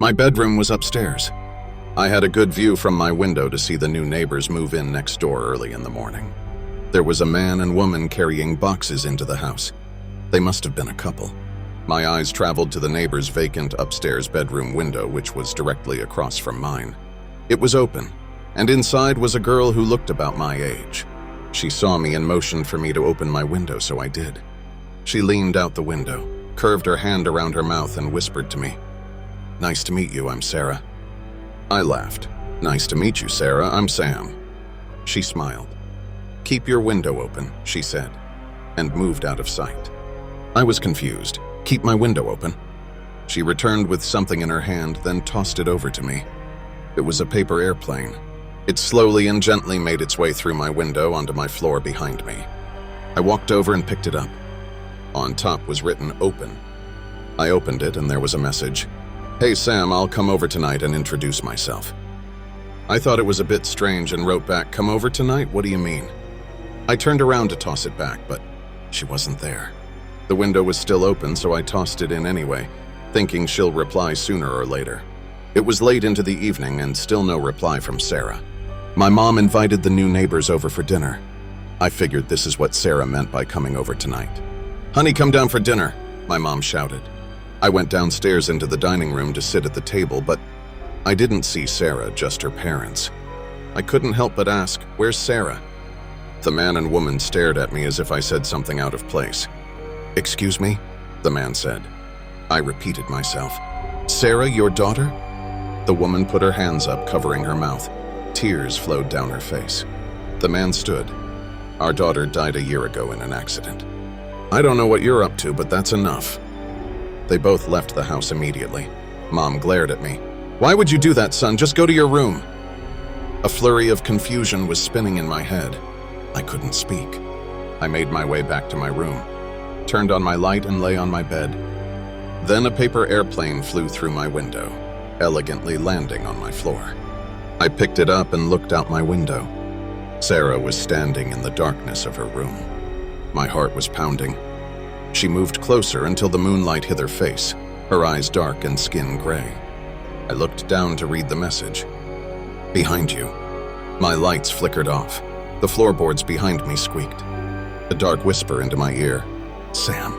My bedroom was upstairs. I had a good view from my window to see the new neighbors move in next door early in the morning. There was a man and woman carrying boxes into the house. They must have been a couple. My eyes traveled to the neighbor's vacant upstairs bedroom window, which was directly across from mine. It was open, and inside was a girl who looked about my age. She saw me and motioned for me to open my window, so I did. She leaned out the window, curved her hand around her mouth, and whispered to me, "Nice to meet you, I'm Sarah." I laughed. "Nice to meet you, Sarah, I'm Sam." She smiled. "Keep your window open," she said, and moved out of sight. I was confused. "Keep my window open?" She returned with something in her hand, then tossed it over to me. It was a paper airplane. It slowly and gently made its way through my window onto my floor behind me. I walked over and picked it up. On top was written "Open." I opened it and there was a message. "Hey Sam, I'll come over tonight and introduce myself." I thought it was a bit strange and wrote back, "Come over tonight? What do you mean?" I turned around to toss it back, but she wasn't there. The window was still open, so I tossed it in anyway, thinking she'll reply sooner or later. It was late into the evening and still no reply from Sarah. My mom invited the new neighbors over for dinner. I figured this is what Sarah meant by coming over tonight. "Honey, come down for dinner," my mom shouted. I went downstairs into the dining room to sit at the table, but I didn't see Sarah, just her parents. I couldn't help but ask, "Where's Sarah?" The man and woman stared at me as if I said something out of place. "Excuse me?" the man said. I repeated myself. "Sarah, your daughter?" The woman put her hands up, covering her mouth. Tears flowed down her face. The man stood. "Our daughter died a year ago in an accident." "I don't know what you're up to, but that's enough." They both left the house immediately. Mom glared at me. "Why would you do that, son? Just go to your room." A flurry of confusion was spinning in my head. I couldn't speak. I made my way back to my room, turned on my light and lay on my bed. Then a paper airplane flew through my window, elegantly landing on my floor. I picked it up and looked out my window. Sarah was standing in the darkness of her room. My heart was pounding. She moved closer until the moonlight hid her face, her eyes dark and skin gray. I looked down to read the message. "Behind you." My lights flickered off. The floorboards behind me squeaked. A dark whisper into my ear. "Sam."